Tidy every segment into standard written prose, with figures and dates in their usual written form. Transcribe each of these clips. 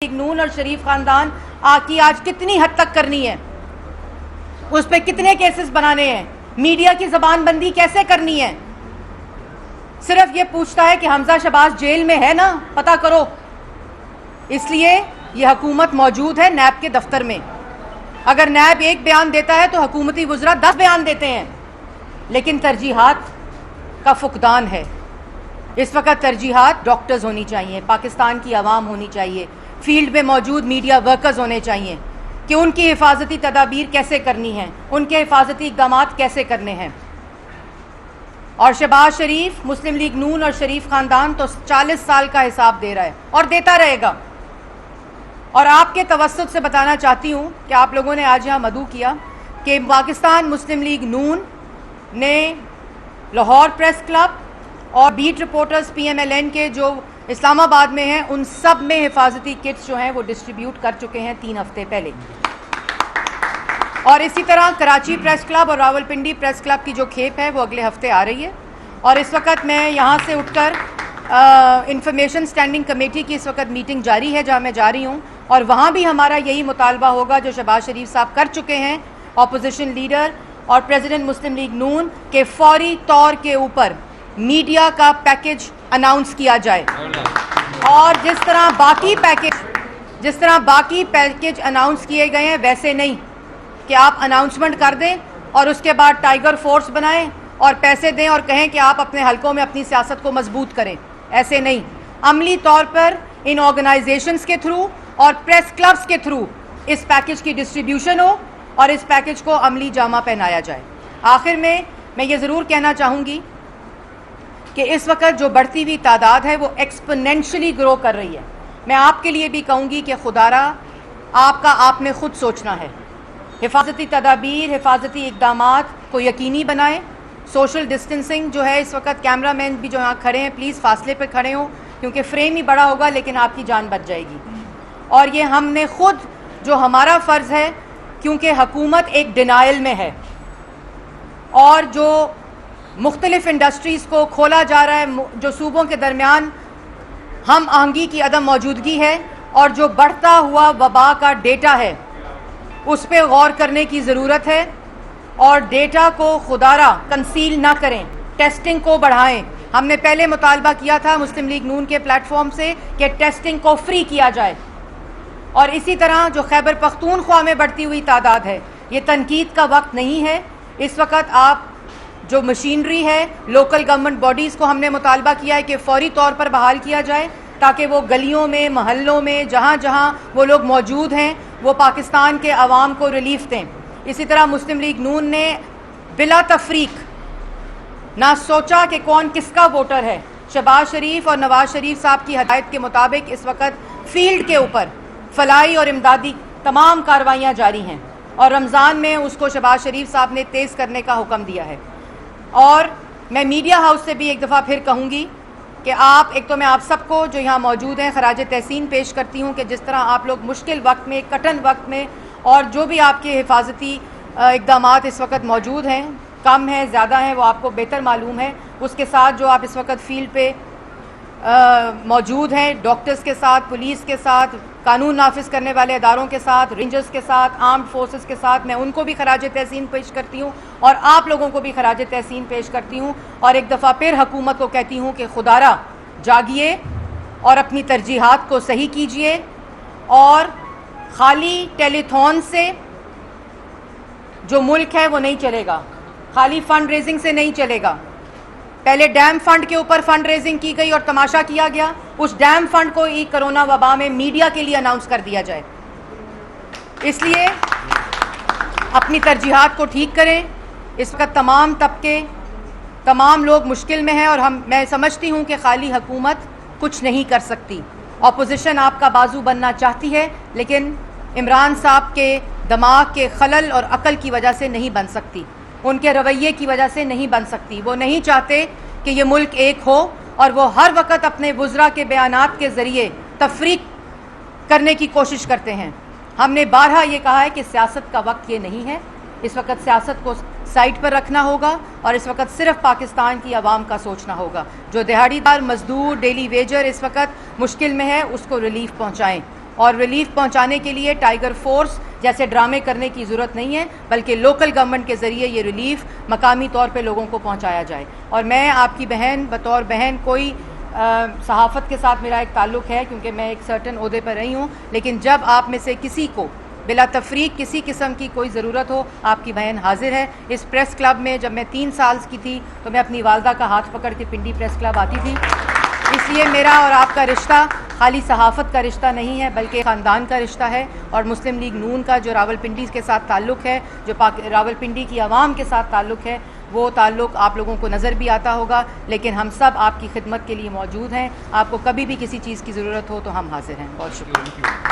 نون اور شریف خاندان کی آج کتنی حد تک کرنی ہے، اس پہ کتنے کیسز بنانے ہیں، میڈیا کی زبان بندی کیسے کرنی ہے۔ صرف یہ پوچھتا ہے کہ حمزہ شہباز جیل میں ہے نا، پتہ کرو۔ اس لیے یہ حکومت موجود ہے نیب کے دفتر میں۔ اگر نیب ایک بیان دیتا ہے تو حکومتی وزراء 10 بیان دیتے ہیں، لیکن ترجیحات کا فقدان ہے۔ اس وقت ترجیحات ڈاکٹرز ہونی چاہیے، پاکستان کی عوام ہونی چاہیے، فیلڈ میں موجود میڈیا ورکرز ہونے چاہیے کہ ان کی حفاظتی تدابیر کیسے کرنی ہیں، ان کے حفاظتی اقدامات کیسے کرنے ہیں۔ اور شہباز شریف، مسلم لیگ نون اور شریف خاندان تو 40 سال کا حساب دے رہا ہے اور دیتا رہے گا۔ اور آپ کے توسط سے بتانا چاہتی ہوں کہ آپ لوگوں نے آج یہاں مدعو کیا کہ پاکستان مسلم لیگ نون نے لاہور پریس کلب اور beat reporters P M L N کے جو اسلام آباد میں ہیں ان سب میں حفاظتی کٹس جو ہیں وہ ڈسٹریبیوٹ کر چکے ہیں 3 ہفتے پہلے۔ اور اسی طرح کراچی پریس کلب اور راولپنڈی پریس کلب کی جو کھیپ ہے وہ اگلے ہفتے آ رہی ہے۔ اور اس وقت میں یہاں سے اٹھ کر انفارمیشن اسٹینڈنگ کمیٹی کی اس وقت میٹنگ جاری ہے جہاں میں جا رہی ہوں، اور وہاں بھی ہمارا یہی مطالبہ ہوگا جو شہباز شریف صاحب کر چکے ہیں، اپوزیشن لیڈر اور پریزیڈنٹ مسلم لیگ نون، کہ فوری طور کے اوپر میڈیا کا پیکج اناؤنس کیا جائے۔ اور جس طرح باقی پیکج اناؤنس کیے گئے ہیں ویسے نہیں کہ آپ اناؤنسمنٹ کر دیں اور اس کے بعد ٹائیگر فورس بنائیں اور پیسے دیں اور کہیں کہ آپ اپنے حلقوں میں اپنی سیاست کو مضبوط کریں۔ ایسے نہیں، عملی طور پر ان آرگنائزیشنز کے تھرو اور پریس کلبز کے تھرو اس پیکج کی ڈسٹریبیوشن ہو اور اس پیکج کو عملی جامہ پہنایا جائے۔ آخر میں یہ ضرور کہنا چاہوں گی کہ اس وقت جو بڑھتی ہوئی تعداد ہے وہ ایکسپونینشلی گرو کر رہی ہے۔ میں آپ کے لیے بھی کہوں گی کہ خدا را آپ نے خود سوچنا ہے، حفاظتی تدابیر، حفاظتی اقدامات کو یقینی بنائیں۔ سوشل ڈسٹنسنگ جو ہے، اس وقت کیمرہ مین بھی جو یہاں کھڑے ہیں پلیز فاصلے پہ کھڑے ہوں، کیونکہ فریم ہی بڑا ہوگا لیکن آپ کی جان بچ جائے گی۔ اور یہ ہم نے خود جو ہمارا فرض ہے، کیونکہ حکومت ایک ڈینائل میں ہے اور جو مختلف انڈسٹریز کو کھولا جا رہا ہے، جو صوبوں کے درمیان ہم آہنگی کی عدم موجودگی ہے اور جو بڑھتا ہوا وبا کا ڈیٹا ہے، اس پہ غور کرنے کی ضرورت ہے۔ اور ڈیٹا کو خدارا کنسیل نہ کریں، ٹیسٹنگ کو بڑھائیں۔ ہم نے پہلے مطالبہ کیا تھا مسلم لیگ نون کے پلیٹ فارم سے کہ ٹیسٹنگ کو فری کیا جائے۔ اور اسی طرح جو خیبر پختونخوا میں بڑھتی ہوئی تعداد ہے، یہ تنقید کا وقت نہیں ہے۔ اس وقت آپ جو مشینری ہے، لوکل گورنمنٹ باڈیز کو ہم نے مطالبہ کیا ہے کہ فوری طور پر بحال کیا جائے تاکہ وہ گلیوں میں، محلوں میں، جہاں جہاں وہ لوگ موجود ہیں وہ پاکستان کے عوام کو ریلیف دیں۔ اسی طرح مسلم لیگ نون نے بلا تفریق نہ سوچا کہ کون کس کا ووٹر ہے۔ شہباز شریف اور نواز شریف صاحب کی ہدایت کے مطابق اس وقت فیلڈ کے اوپر فلاحی اور امدادی تمام کارروائیاں جاری ہیں، اور رمضان میں اس کو شہباز شریف صاحب نے تیز کرنے کا حکم دیا ہے۔ اور میں میڈیا ہاؤس سے بھی ایک دفعہ پھر کہوں گی کہ ایک تو میں آپ سب کو جو یہاں موجود ہیں خراج تحسین پیش کرتی ہوں کہ جس طرح آپ لوگ مشکل وقت میں، کٹن وقت میں، اور جو بھی آپ کے حفاظتی اقدامات اس وقت موجود ہیں، کم ہیں زیادہ ہیں وہ آپ کو بہتر معلوم ہے، اس کے ساتھ جو آپ اس وقت فیلڈ پہ موجود ہیں، ڈاکٹرز کے ساتھ، پولیس کے ساتھ، قانون نافذ کرنے والے اداروں کے ساتھ، رینجرز کے ساتھ، آرمڈ فورسز کے ساتھ، میں ان کو بھی خراج تحسین پیش کرتی ہوں اور آپ لوگوں کو بھی خراج تحسین پیش کرتی ہوں۔ اور ایک دفعہ پھر حکومت کو کہتی ہوں کہ خدارا جاگیے اور اپنی ترجیحات کو صحیح کیجیے، اور خالی ٹیلی تھون سے جو ملک ہے وہ نہیں چلے گا، خالی فنڈ ریزنگ سے نہیں چلے گا۔ پہلے ڈیم فنڈ کے اوپر فنڈ ریزنگ کی گئی اور تماشا کیا گیا، اس ڈیم فنڈ کو ہی کرونا وبا میں میڈیا کے لیے اناؤنس کر دیا جائے۔ اس لیے اپنی ترجیحات کو ٹھیک کریں۔ اس وقت تمام طبقے، تمام لوگ مشکل میں ہیں، اور میں سمجھتی ہوں کہ خالی حکومت کچھ نہیں کر سکتی۔ اپوزیشن آپ کا بازو بننا چاہتی ہے لیکن عمران صاحب کے دماغ کے خلل اور عقل کی وجہ سے نہیں بن سکتی، ان کے رویے کی وجہ سے نہیں بن سکتی۔ وہ نہیں چاہتے کہ یہ ملک ایک ہو، اور وہ ہر وقت اپنے وزراء کے بیانات کے ذریعے تفریق کرنے کی کوشش کرتے ہیں۔ ہم نے بارہا یہ کہا ہے کہ سیاست کا وقت یہ نہیں ہے، اس وقت سیاست کو سائٹ پر رکھنا ہوگا اور اس وقت صرف پاکستان کی عوام کا سوچنا ہوگا۔ جو دہاڑی دار، مزدور، ڈیلی ویجر اس وقت مشکل میں ہے اس کو ریلیف پہنچائیں۔ اور ریلیف پہنچانے کے لیے ٹائیگر فورس جیسے ڈرامے کرنے کی ضرورت نہیں ہے، بلکہ لوکل گورنمنٹ کے ذریعے یہ ریلیف مقامی طور پہ لوگوں کو پہنچایا جائے. اور میں آپ کی بہن بطور بہن، کوئی صحافت کے ساتھ میرا ایک تعلق ہے کیونکہ میں ایک سرٹن عہدے پر رہی ہوں، لیکن جب آپ میں سے کسی کو بلا تفریق کسی قسم کی کوئی ضرورت ہو، آپ کی بہن حاضر ہے. اس پریس کلب میں جب میں 3 سال کی تھی تو میں اپنی والدہ کا ہاتھ پکڑ کے پنڈی پریس کلب آتی تھی. اس لیے میرا اور آپ کا رشتہ خالی صحافت کا رشتہ نہیں ہے، بلکہ خاندان کا رشتہ ہے. اور مسلم لیگ نون کا جو راولپنڈی کے ساتھ تعلق ہے، جو راولپنڈی کی عوام کے ساتھ تعلق ہے، وہ تعلق آپ لوگوں کو نظر بھی آتا ہوگا. لیکن ہم سب آپ کی خدمت کے لیے موجود ہیں. آپ کو کبھی بھی کسی چیز کی ضرورت ہو تو ہم حاضر ہیں. بہت شکریہ.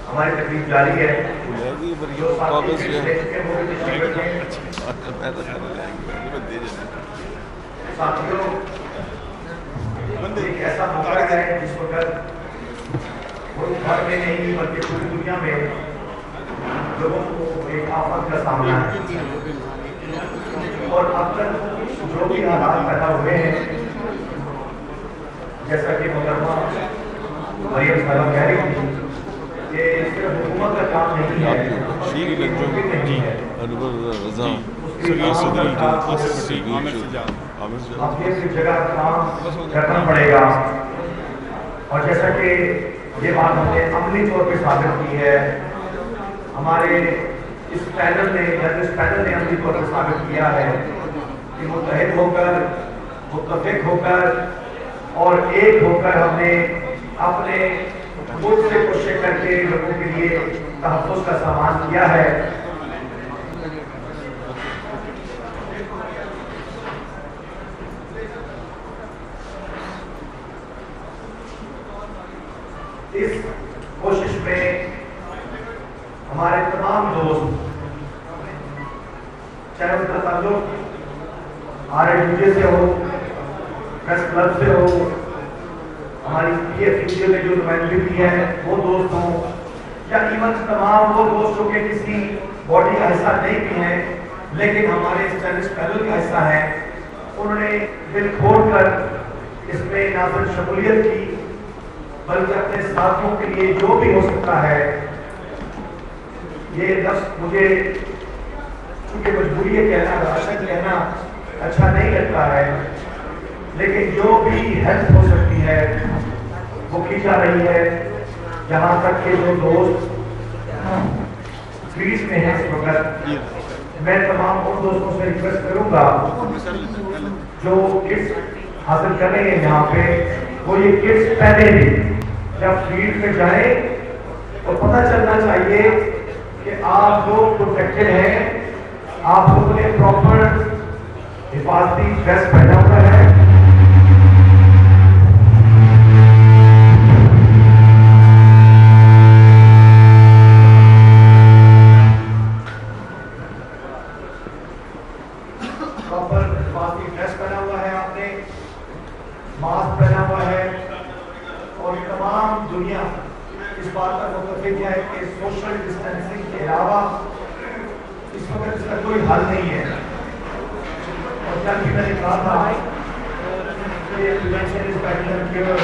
ہماری تقریب جاری ہے. ساتھیوں، ایک ایسا موقع ہے جس وقت ملک بھر میں نہیں بلکہ پوری دنیا میں لوگوں کو ایک آفت کا سامنا ہے. اور اب تک جو بھی حالات پیدا ہوئے ہیں، جیسا کہ محترمہ مریم صاحبہ کہہ رہی تھی کہ صرف حکومت کا کام نہیں ہے، اب یہ جگہ کام کرنا پڑے گا. اور جیسا کہ یہ بات ہم نے عملی طور پہ ثابت کی ہے، ہمارے اس پینل نے عملی طور پر ثابت کیا ہے کہ متحد ہو کر، متفق ہو کر اور ایک ہو کر ہم نے اپنے ملک سے کوشش کر کے لوگوں کے لیے تحفظ کا سامان کیا ہے. اس کوشش میں ہمارے تمام دوست، چاہے ان کا تعلق RSUJ سے ہو، پریس کلب سے ہو، ہماری PFUJ میں جو نمائندگی ہے وہ دوست ہوں، یا ایون تمام وہ دوست جو کہ کسی باڈی کا حصہ نہیں بھی ہیں لیکن ہمارے اسٹیبلش پینل کا حصہ ہے، انہوں نے دل کھول کر اس میں نہ صرف شمولیت کی بلکہ اپنے ساتھیوں کے لیے جو بھی ہو سکتا ہے. یہ لفظ مجھے چونکہ مجبوری ہے کہنا، راشد کہنا اچھا نہیں لگتا ہے، لیکن جو بھی ہیلپ ہو سکتی ہے وہ کی جا رہی ہے. یہاں تک کہ جو دوست گریس میں ہیں اس وقت، میں تمام ان دوستوں سے ریکویسٹ کروں گا جو کٹس حاصل کر رہے ہیں یہاں پہ، وہ یہ کٹس پہلے بھی جب فیلڈ میں جائیں تو پتہ چلنا چاہیے کہ آپ لوگ پروٹیکٹڈ ہیں، آپ لوگوں نے پراپر حفاظتی ڈریس پہنا ہوا ہے. پراپر حفاظتی ڈریس پہنا ہوا ہے، آپ نے ماسک پہنا ہوا ہے. اور تمام دنیا اس بات پر متفق ہے کہ سوشل ڈسٹینسنگ کے علاوہ اس وقت اس کا کوئی حل نہیں ہے. اور جب بھی میں نے کہا تھا کہ prevention is better than cure,